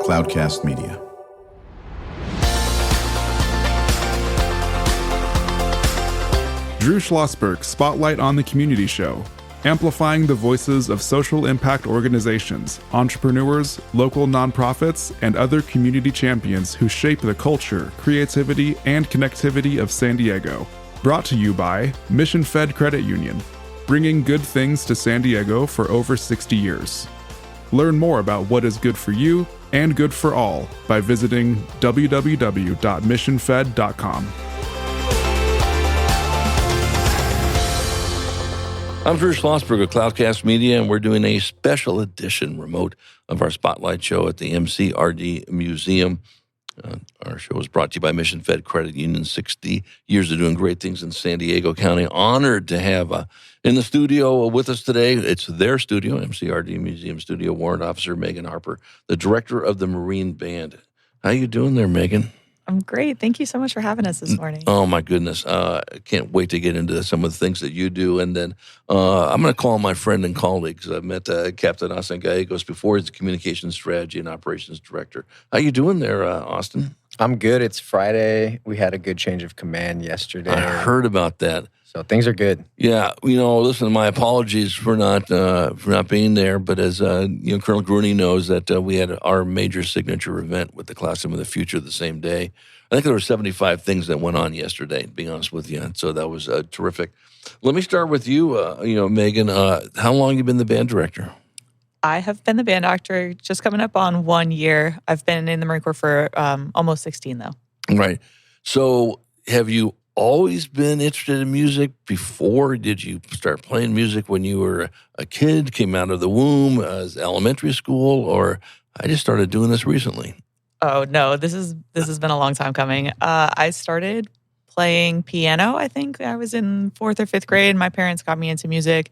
Cloudcast Media. Drew Schlosberg Spotlight on the Community Show, amplifying the voices of social impact organizations, entrepreneurs, local nonprofits, and other community champions who shape the culture, creativity, and connectivity of San Diego. Brought to you by Mission Fed Credit Union, bringing good things to San Diego for over 60 years. Learn more about what is good for you and good for all by visiting www.missionfed.com. I'm Drew Schlosberg of Cloudcast Media, and we're doing a special edition remote of our Spotlight show at the MCRD Museum. Our show is brought to you by Mission Fed Credit Union, 60 years of doing great things in San Diego County. Honored to have in the studio with us today, it's their studio, MCRD Museum Studio, Warrant Officer Megan Harper, the director of the Marine Band. How you doing there, Megan? I'm great. Thank you so much for having us this morning. Oh, my goodness. I can't wait to get into some of the things that you do. And then I'm going to call my friend and colleague, because I've met Captain Austin Gallegos before. He's the Communications Strategy and Operations Director. How you doing there, Austin? I'm good. It's Friday. We had a good change of command yesterday. I heard about that. So things are good. Yeah, listen, my apologies for not being there, but as Colonel Grooney knows that we had our major signature event with the Classroom of the Future the same day. I think there were 75 things that went on yesterday, to be honest with you, and so that was terrific. Let me start with you, Megan. How long have you been the band director? I have been the band director just coming up on 1 year. I've been in the Marine Corps for almost 16, though. Right. So have you always been interested in music before? Did you start playing music when you were a kid, came out of the womb as elementary school, or I just started doing this recently? Oh, no, this has been a long time coming. I started playing piano, I think I was in 4th or 5th grade. My parents got me into music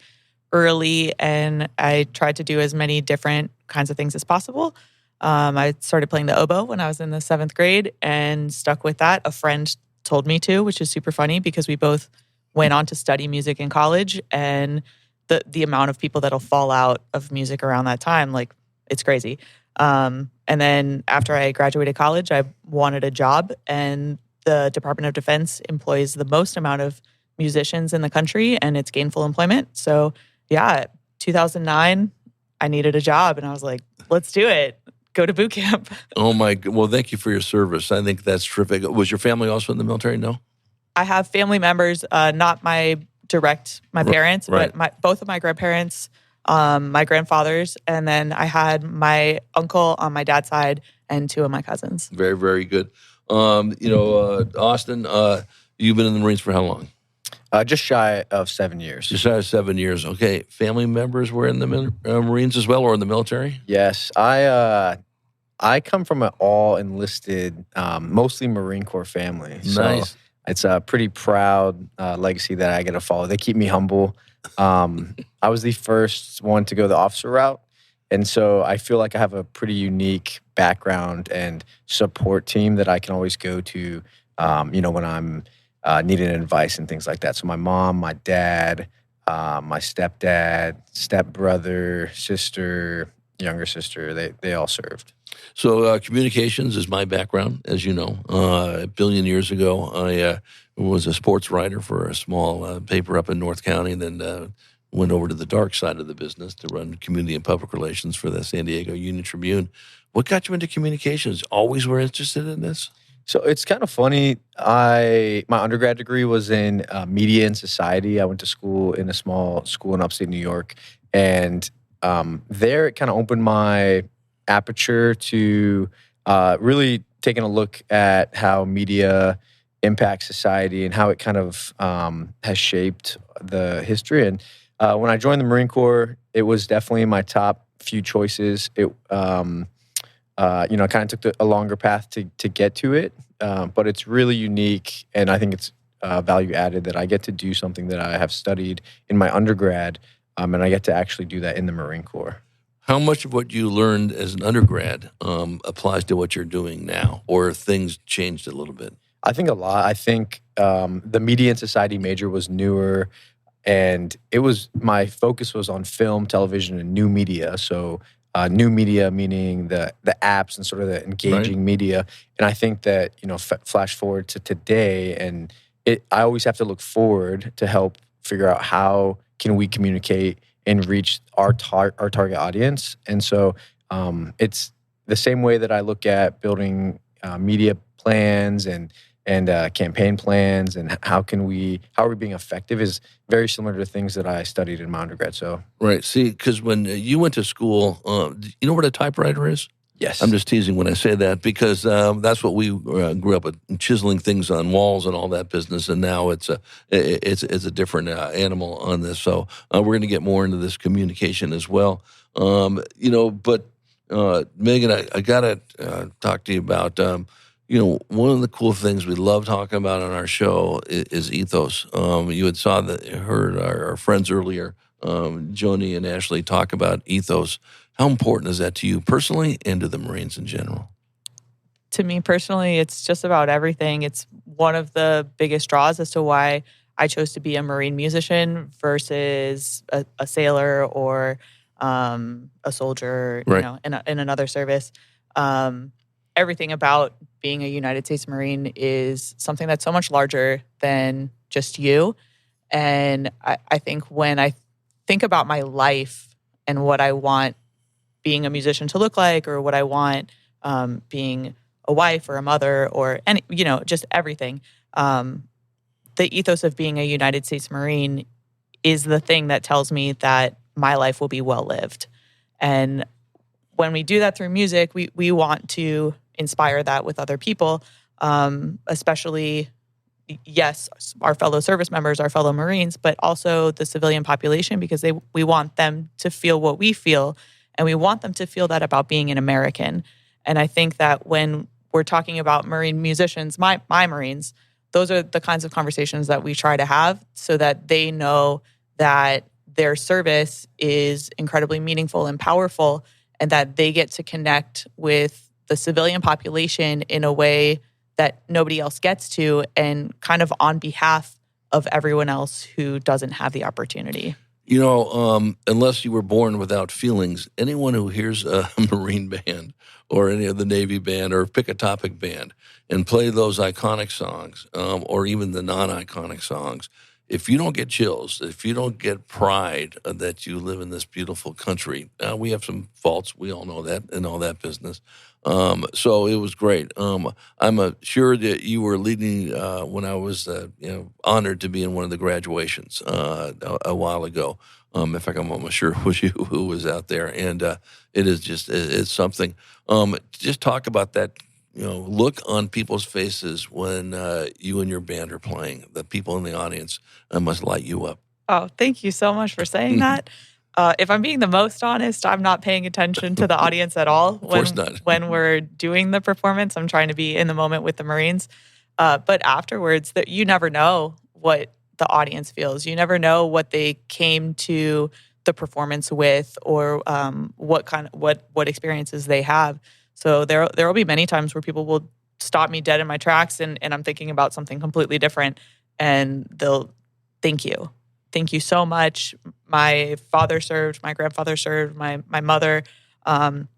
early, and I tried to do as many different kinds of things as possible. I started playing the oboe when I was in the 7th grade and stuck with that. A friend told me to, which is super funny because we both went on to study music in college, and the amount of people that'll fall out of music around that time, like, it's crazy. And then after I graduated college, I wanted a job, and the Department of Defense employs the most amount of musicians in the country, and it's gainful employment. So yeah, 2009, I needed a job, and I was like, let's do it. Go to boot camp. Oh, well, thank you for your service. I think that's terrific. Was your family also in the military? No? I have family members, not my parents, right. but both of my grandparents, my grandfathers, and then I had my uncle on my dad's side and 2 of my cousins. Very, very good. Austin, you've been in the Marines for how long? Just shy of 7 years. Just shy of 7 years. Okay. Family members were in the Marines as well, or in the military? Yes. I come from an all-enlisted, mostly Marine Corps family. So Nice. it's a pretty proud legacy that I get to follow. They keep me humble. I was the first one to go the officer route. And so I feel like I have a pretty unique background and support team that I can always go to, when I'm needing advice and things like that. So my mom, my dad, my stepdad, stepbrother, sister, younger sister, they all served. So communications is my background, as you know. A billion years ago, I was a sports writer for a small paper up in North County, and then went over to the dark side of the business to run community and public relations for the San Diego Union Tribune. What got you into communications? Always were interested in this? So it's kind of funny. My undergrad degree was in media and society. I went to school in a small school in upstate New York, and there it kind of opened my aperture to really taking a look at how media impacts society and how it kind of has shaped the history. And when I joined the Marine Corps, it was definitely in my top few choices. It kind of took a longer path to get to it, but it's really unique, and I think it's value added that I get to do something that I have studied in my undergrad, and I get to actually do that in the Marine Corps. How much of what you learned as an undergrad applies to what you're doing now, or have things changed a little bit? I think a lot. I think the media and society major was newer. And my focus was on film, television, and new media. So new media, meaning the apps and sort of the engaging media. And I think that, flash forward to today, and I always have to look forward to help figure out how can we communicate and reach our target audience. And so it's the same way that I look at building media plans and campaign plans, and how are we being effective, is very similar to things that I studied in my undergrad. So Right. See, because when you went to school, you know what a typewriter is? yes, I'm just teasing when I say that, because that's what we grew up with, chiseling things on walls and all that business. And now it's a different animal on this. So we're going to get more into this communication as well. But Megan, I got to talk to you about. One of the cool things we love talking about on our show is ethos. You had heard our friends earlier, Joni and Ashley, talk about ethos. How important is that to you personally and to the Marines in general? To me personally, it's just about everything. It's one of the biggest draws as to why I chose to be a Marine musician versus a sailor or a soldier, Right. In another service. Everything about being a United States Marine is something that's so much larger than just you. And I think when I think about my life and what I want being a musician to look like, or what I want being a wife or a mother, or just everything, the ethos of being a United States Marine is the thing that tells me that my life will be well lived. And when we do that through music, we want to inspire that with other people, especially, yes, our fellow service members, our fellow Marines, but also the civilian population, because we want them to feel what we feel, and we want them to feel that about being an American. And I think that when we're talking about Marine musicians, my Marines, those are the kinds of conversations that we try to have, so that they know that their service is incredibly meaningful and powerful, and that they get to connect with the civilian population in a way that nobody else gets to, and kind of on behalf of everyone else who doesn't have the opportunity. Unless you were born without feelings, anyone who hears a Marine band or any of the Navy band, or pick a topic band and play those iconic songs, or even the non-iconic songs, if you don't get chills, if you don't get pride that you live in this beautiful country, we have some faults. We all know that, and all that business. So it was great. I'm sure that you were leading when I was honored to be in one of the graduations a while ago. In fact, I'm almost sure it was you who was out there, and it's something. Just talk about that. Look on people's faces when you and your band are playing. The people in the audience must light you up. Oh, thank you so much for saying that. If I'm being the most honest, I'm not paying attention to the audience at all. Of course not. When we're doing the performance, I'm trying to be in the moment with the Marines. But afterwards, that you never know what the audience feels. You never know what they came to the performance with, or what experiences they have. So there will be many times where people will stop me dead in my tracks, and I'm thinking about something completely different, and they'll thank you so much. My father served, my grandfather served, my mother, and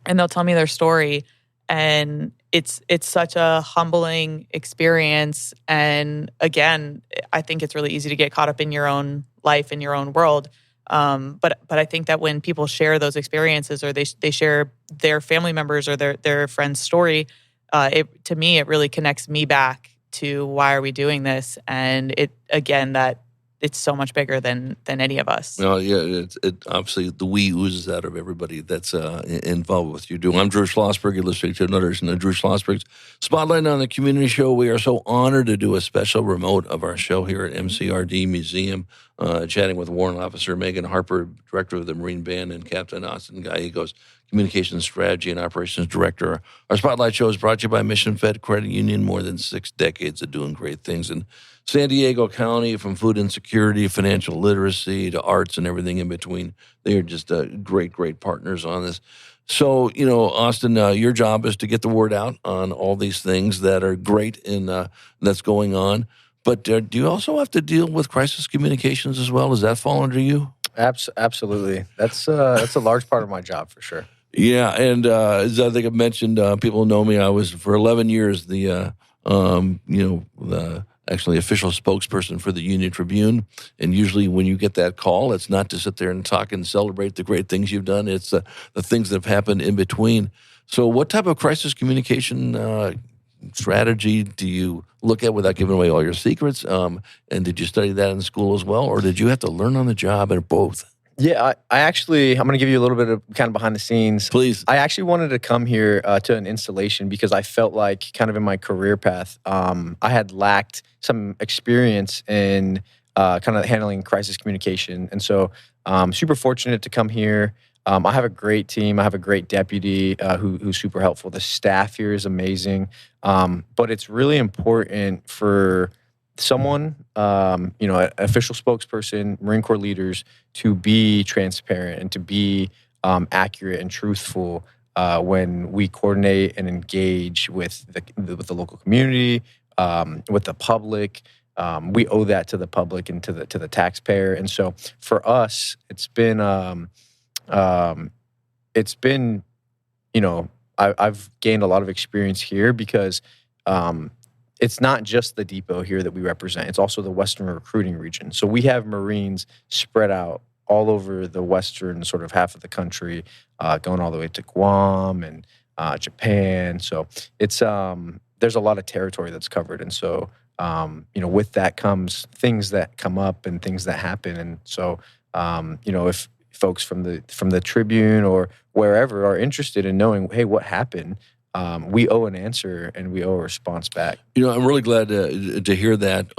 they'll tell me their story, and it's such a humbling experience. And again, I think it's really easy to get caught up in your own life, in your own world. But I think that when people share those experiences, or they share their family members or their friend's story, to me, it really connects me back to why are we doing this? And that it's so much bigger than any of us. Well, yeah, it obviously the we oozes out of everybody that's involved with you doing. I'm Drew Schlosberg. You're listening to another edition of Drew Schlosberg's Spotlight on the Community Show. We are so honored to do a special remote of our show here at MCRD Museum, chatting with Warrant Officer Megan Harper, Director of the Marine Band, and Captain Austin Gallegos, Communications Strategy and Operations Director. Our Spotlight Show is brought to you by Mission Fed Credit Union, more than 6 decades of doing great things in San Diego County, from food insecurity, financial literacy, to arts and everything in between. They are just great, great partners on this. So, Austin, your job is to get the word out on all these things that are great and that's going on. But do you also have to deal with crisis communications as well? Does that fall under you? Absolutely. That's a large part of my job for sure. Yeah, and as I think I've mentioned, people know me. I was for 11 years the actually official spokesperson for the Union Tribune. And usually, when you get that call, it's not to sit there and talk and celebrate the great things you've done. It's the things that have happened in between. So, what type of crisis communication strategy do you look at without giving away all your secrets? And did you study that in school as well, or did you have to learn on the job, or both? Yeah, I'm going to give you a little bit of kind of behind the scenes. Please. I actually wanted to come here to an installation because I felt like kind of in my career path, I had lacked some experience in kind of handling crisis communication. And so I'm super fortunate to come here. I have a great team. I have a great deputy who's super helpful. The staff here is amazing. But it's really important for someone, an official spokesperson, Marine Corps leaders, to be transparent and to be accurate and truthful when we coordinate and engage with the local community, with the public. We owe that to the public and to the taxpayer. And so for us, it's been I've gained a lot of experience here because it's not just the depot here that we represent. It's also the Western recruiting region. So we have Marines spread out all over the Western sort of half of the country, going all the way to Guam and Japan. So it's there's a lot of territory that's covered. And so, with that comes things that come up and things that happen. And so, if folks from the Tribune or wherever are interested in knowing, hey, what happened, we owe an answer and we owe a response back. I'm really glad to hear that.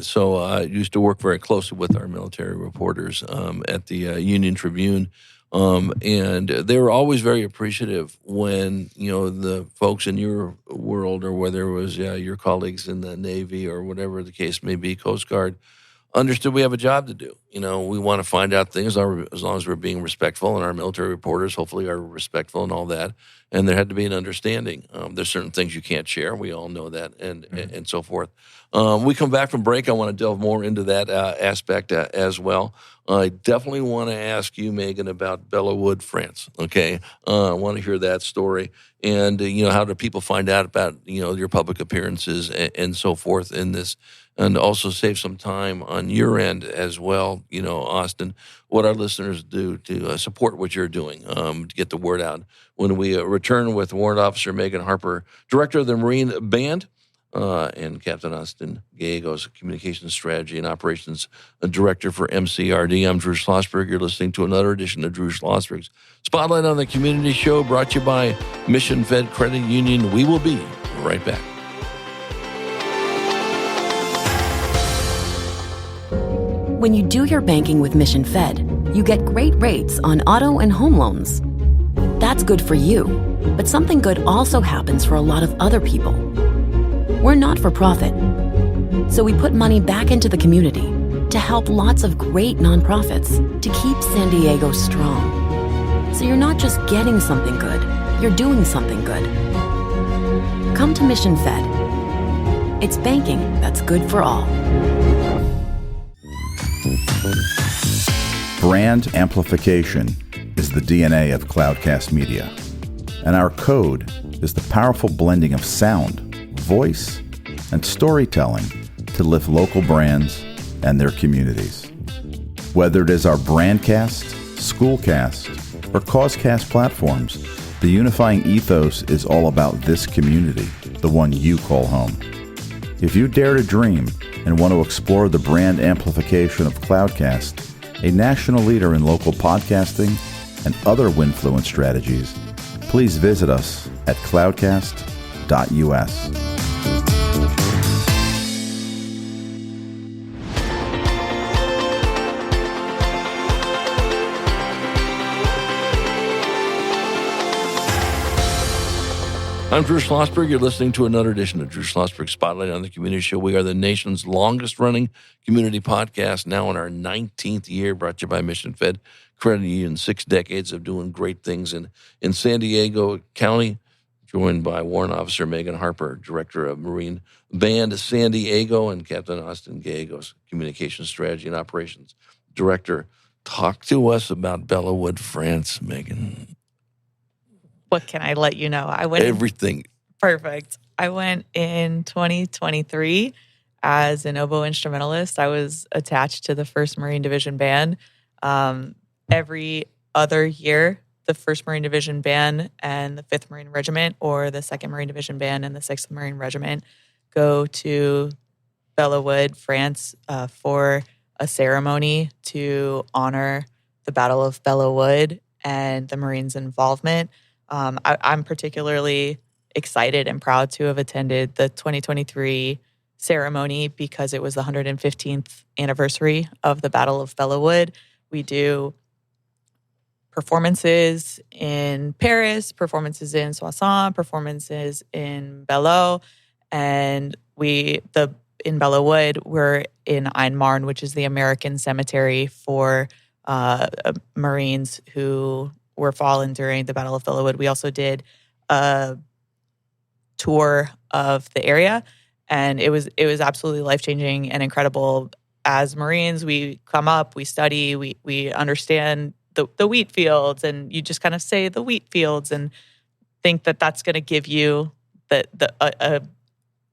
So I used to work very closely with our military reporters at the Union Tribune, and they were always very appreciative when the folks in your world, or whether it was your colleagues in the Navy or whatever the case may be, Coast Guard, understood we have a job to do. We want to find out things as long as we're being respectful, and our military reporters hopefully are respectful and all that. And there had to be an understanding. There's certain things you can't share. We all know that, and so forth. We come back from break. I want to delve more into that aspect as well. I definitely want to ask you, Megan, about Bellawood, France. Okay, I want to hear that story, and how do people find out about your public appearances and so forth in this. And also save some time on your end as well, Austin, what our listeners do to support what you're doing, to get the word out. When we return with Warrant Officer Megan Harper, Director of the Marine Band, and Captain Austin Gallegos, Communications Strategy and Operations Director for MCRD. I'm Drew Schlosberg. You're listening to another edition of Drew Schlosberg's Spotlight on the Community Show, brought to you by Mission Fed Credit Union. We will be right back. When you do your banking with Mission Fed, you get great rates on auto and home loans. That's good for you, but something good also happens for a lot of other people. We're not for profit, so we put money back into the community to help lots of great nonprofits to keep San Diego strong. So you're not just getting something good, you're doing something good. Come to Mission Fed. It's banking that's good for all. Brand amplification is the DNA of Cloudcast Media, and our code is the powerful blending of sound, voice, and storytelling to lift local brands and their communities. Whether it is our Brandcast, Schoolcast, or Causecast platforms, the unifying ethos is all about this community, the one you call home. If you dare to dream and want to explore the brand amplification of Cloudcast, a national leader in local podcasting and other Winfluence strategies, please visit us at cloudcast.us. I'm Drew Schlosberg. You're listening to another edition of Drew Schlosberg Spotlight on the Community Show. We are the nation's longest-running community podcast, now in our 19th year, brought to you by Mission Fed Credit Union. 6 decades of doing great things in San Diego County, joined by Warrant Officer Megan Harper, Director of Marine Band San Diego, and Captain Austin Gallegos, Communications Strategy and Operations Director Talk to us about Bellawood, France, Megan. What can I let you know? I went Everything. Perfect. I went in 2023 as an oboe instrumentalist. I was attached to the 1st Marine Division Band. Every other year, the 1st Marine Division Band and the 5th Marine Regiment, or the 2nd Marine Division Band and the 6th Marine Regiment, go to Bellawood, France, for a ceremony to honor the Battle of Bellawood and the Marines' involvement. I'm particularly excited and proud to have attended the 2023 ceremony because it was the 115th anniversary of the Battle of Bellawood. We do performances in Paris, performances in Soissons, performances in Belleau, and in Bellawood, we're in Ain Marne, which is the American cemetery for Marines who were fallen during the Battle of Bellawood. We also did a tour of the area, and it was absolutely life-changing and incredible. As Marines, we come up, we study, we understand the wheat fields, and you just kind of say the wheat fields and think that that's going to give you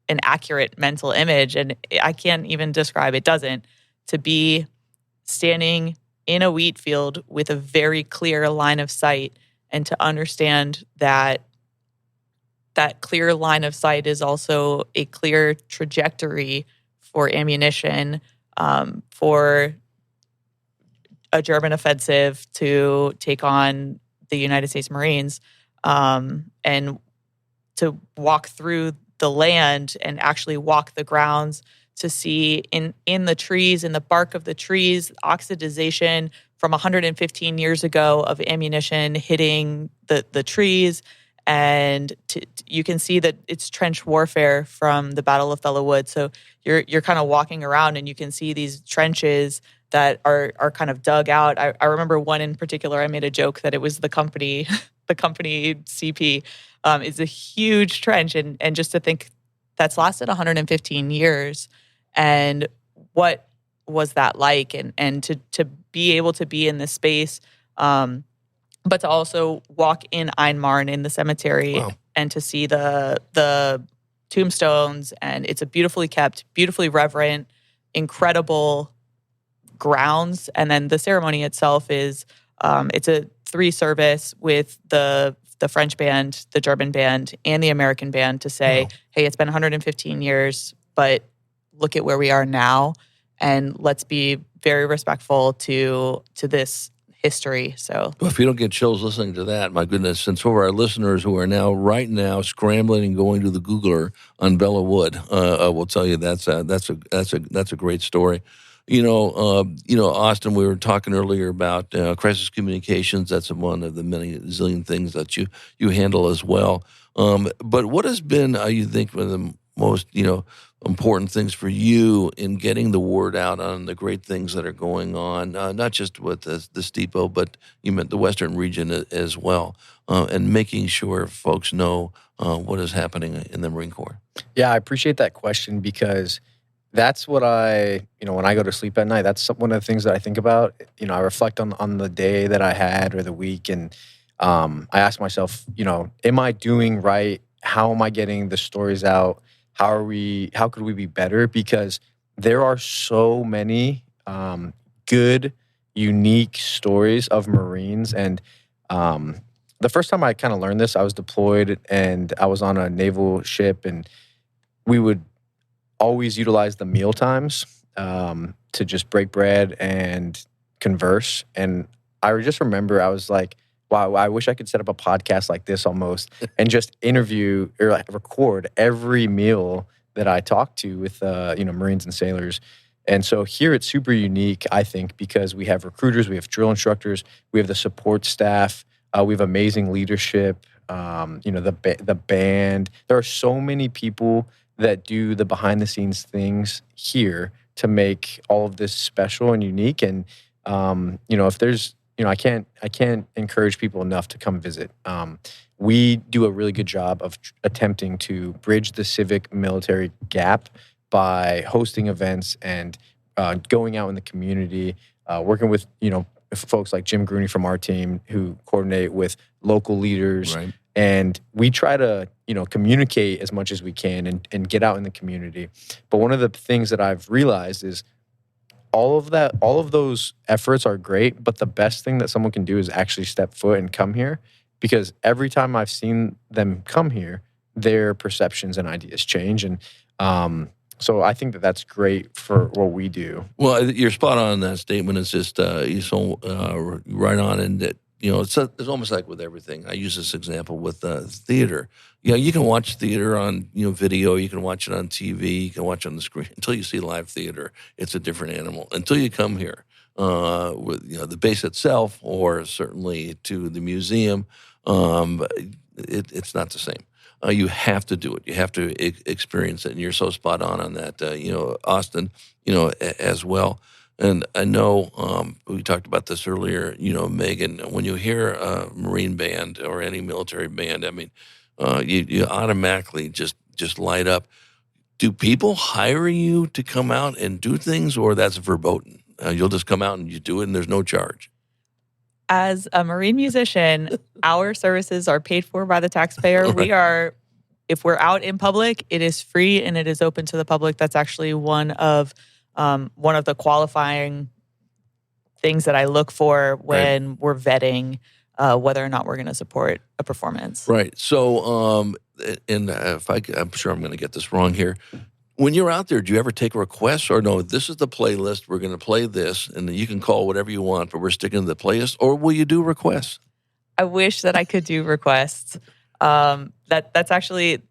an accurate mental image, and I can't even describe, it doesn't, to be standing in a wheat field with a very clear line of sight and to understand that clear line of sight is also a clear trajectory for ammunition, for a German offensive to take on the United States Marines, and to walk through the land and actually walk the grounds to see in the trees, in the bark of the trees, oxidization from 115 years ago of ammunition hitting the trees. And you can see that it's trench warfare from the Battle of Bellawood. So you're kind of walking around and you can see these trenches that are kind of dug out. I remember one in particular, I made a joke that it was the company CP. It's a huge trench, and just to think that's lasted 115 years, and what was that like, and to be able to be in this space, but to also walk in Ain Marne in the cemetery. Wow. And to see the tombstones, and it's a beautifully kept, beautifully reverent, incredible grounds. And then the ceremony itself is it's a 3-service with the French band, the German band, and the American band to say, Wow. Hey, it's been 115 years, but look at where we are now, and let's be very respectful to this history. So, Well, if you don't get chills listening to that, my goodness, and some of our listeners who are right now scrambling and going to the Googler on Bellawood, I will tell you that's a great story. Austin, we were talking earlier about crisis communications. That's one of the many zillion things that you handle as well. But what has been, you think, one of the most important things for you in getting the word out on the great things that are going on, not just with this depot, but you meant the Western region as well, and making sure folks know what is happening in the Marine Corps? Yeah, I appreciate that question because that's what when I go to sleep at night, that's one of the things that I think about. I reflect on the day that I had or the week, and I ask myself, am I doing right? How am I getting the stories out? How could we be better? Because there are so many good, unique stories of Marines. And the first time I kind of learned this, I was deployed and I was on a naval ship, and we would always utilize the meal times to just break bread and converse. And I just remember I was like, wow, I wish I could set up a podcast like this almost and just interview or record every meal that I talk to with Marines and sailors. And so here it's super unique, I think, because we have recruiters, we have drill instructors, we have the support staff, we have amazing leadership, the band. There are so many people that do the behind the scenes things here to make all of this special and unique. And if there's I can't encourage people enough to come visit. We do a really good job of attempting to bridge the civic military gap by hosting events and going out in the community, working with folks like Jim Grooney from our team who coordinate with local leaders. Right. And we try to, communicate as much as we can and get out in the community. But one of the things that I've realized is all of those efforts are great, but the best thing that someone can do is actually step foot and come here, because every time I've seen them come here, their perceptions and ideas change. And so I think that that's great for what we do. Well, you're spot on that statement. It's just right on, and that it's almost like with everything. I use this example with theater. You can watch theater on video. You can watch it on TV. You can watch it on the screen. Until you see live theater, it's a different animal. Until you come here with the base itself, or certainly to the museum, it's not the same. You have to do it. You have to experience it, and you're so spot on that. Austin, as well. And I know we talked about this earlier. Megan, when you hear a Marine band or any military band, I mean, you automatically just light up. Do people hire you to come out and do things, or that's verboten? You'll just come out and you do it, and there's no charge. As a Marine musician, our services are paid for by the taxpayer. Right. If we're out in public, it is free and it is open to the public. That's actually one of the qualifying things that I look for when we're vetting whether or not we're going to support a performance. Right. So, I'm sure I'm going to get this wrong here. When you're out there, do you ever take requests, or no, this is the playlist, we're going to play this, and you can call whatever you want, but we're sticking to the playlist, or will you do requests? I wish that I could do requests. That's actually,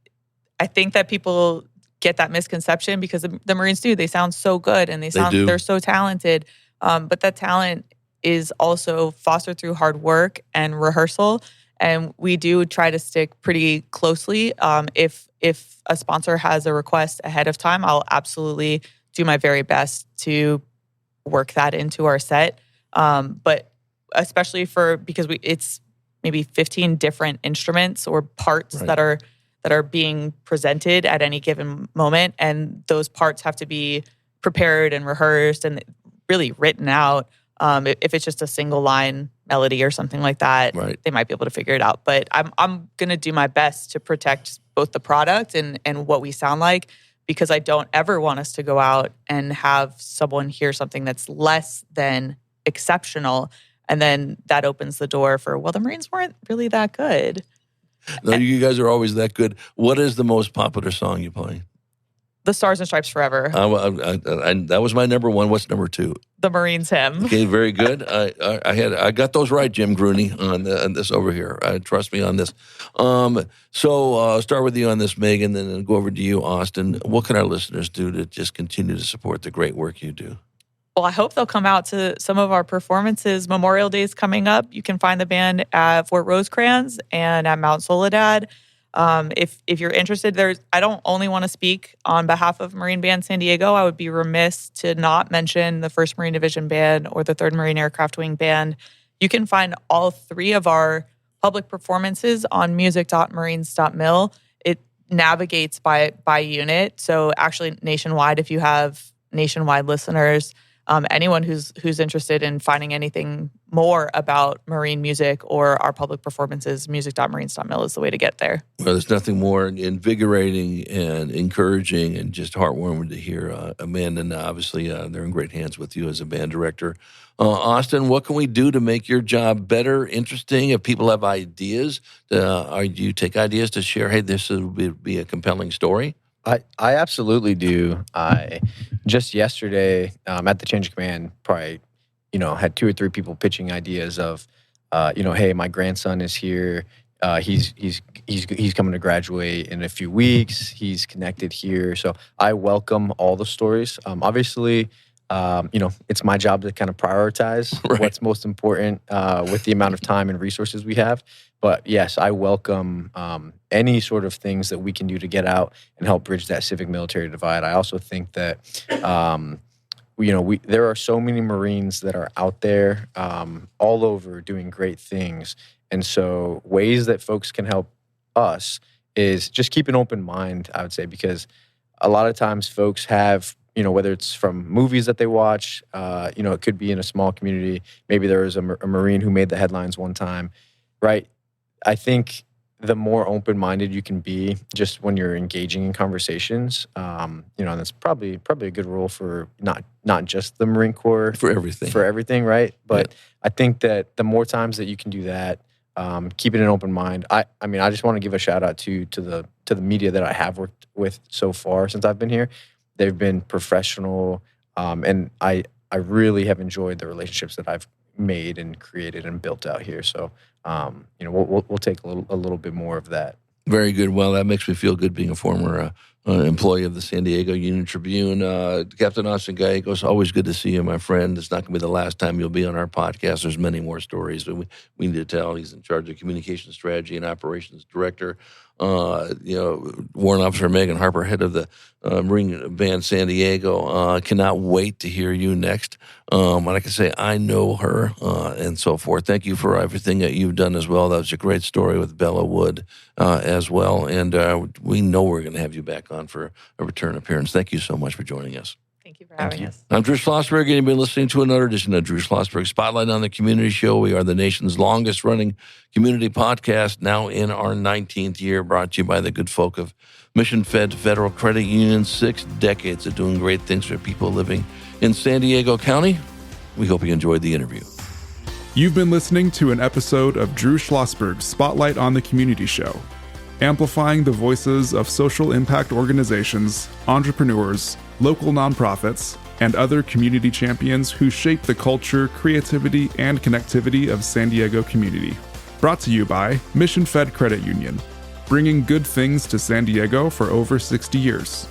I think that people get that misconception because the Marines they sound so good and they're so talented. But that talent is also fostered through hard work and rehearsal. And we do try to stick pretty closely. If a sponsor has a request ahead of time, I'll absolutely do my very best to work that into our set. But especially because it's maybe 15 different instruments or parts that are being presented at any given moment, and those parts have to be prepared and rehearsed and really written out. If it's just a single line melody or something like that, they might be able to figure it out. But I'm going to do my best to protect both the product and what we sound like, because I don't ever want us to go out and have someone hear something that's less than exceptional, and then that opens the door for, well, the Marines weren't really that good. No, you guys are always that good. What is the most popular song you play? The Stars and Stripes Forever. That was my number one. What's number two? The Marines hymn. Okay, very good. I got those right, Jim Grooney, on this over here. Trust me on this. So I'll start with you on this, Megan, and then go over to you, Austin. What can our listeners do to just continue to support the great work you do? Well, I hope they'll come out to some of our performances. Memorial Day is coming up. You can find the band at Fort Rosecrans and at Mount Soledad. If you're interested, I don't only want to speak on behalf of Marine Band San Diego. I would be remiss to not mention the 1st Marine Division Band or the 3rd Marine Aircraft Wing Band. You can find all 3 of our public performances on music.marines.mil. It navigates by unit. So actually nationwide, if you have nationwide listeners, anyone who's interested in finding anything more about Marine music or our public performances, music.marines.mil is the way to get there. Well, there's nothing more invigorating and encouraging and just heartwarming to hear, Amanda. And obviously, they're in great hands with you as a band director. Austin, what can we do to make your job better, interesting? If people have ideas, do you take ideas to share, hey, this would be a compelling story? I absolutely do. I just yesterday at the Change of Command, probably had 2 or 3 people pitching ideas of, hey, my grandson is here. He's coming to graduate in a few weeks. He's connected here, so I welcome all the stories. Obviously, it's my job to kind of prioritize what's most important with the amount of time and resources we have. But yes, I welcome any sort of things that we can do to get out and help bridge that civic-military divide. I also think that, there are so many Marines that are out there all over doing great things. And so ways that folks can help us is just keep an open mind, I would say, because a lot of times folks have whether it's from movies that they watch, it could be in a small community. Maybe there was a Marine who made the headlines one time, right? I think the more open-minded you can be just when you're engaging in conversations, and that's probably a good rule for not just the Marine Corps. For everything. Right? But Yeah. I think that the more times that you can do that, keeping an open mind. I just want to give a shout out to the media that I have worked with so far since I've been here. They've been professional, and I really have enjoyed the relationships that I've made and created and built out here. So, we'll take a little bit more of that. Very good. Well, that makes me feel good being a former employee of the San Diego Union Tribune. Captain Austin Gallegos, always good to see you, my friend. It's not going to be the last time you'll be on our podcast. There's many more stories that we need to tell. He's in charge of Communications Strategy and Operations Director. Warrant Officer Megan Harper, head of the Marine Band San Diego. Cannot wait to hear you next. And I can say I know her and so forth. Thank you for everything that you've done as well. That was a great story with Bella Wood as well. And we know we're going to have you back on for a return appearance. Thank you so much for joining us. Thank you for having us. I'm Drew Schlosberg, and you've been listening to another edition of Drew Schlosberg Spotlight on the Community Show. We are the nation's longest-running community podcast, now in our 19th year, brought to you by the good folk of Mission Fed Federal Credit Union. 6 decades of doing great things for people living in San Diego County. We hope you enjoyed the interview. You've been listening to an episode of Drew Schlosberg's Spotlight on the Community Show, amplifying the voices of social impact organizations, entrepreneurs, local nonprofits, and other community champions who shape the culture, creativity, and connectivity of San Diego community. Brought to you by Mission Fed Credit Union, bringing good things to San Diego for over 60 years.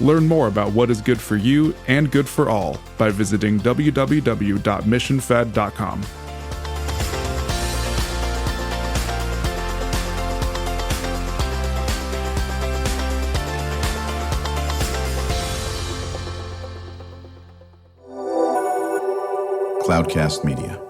Learn more about what is good for you and good for all by visiting www.missionfed.com. Cloudcast Media.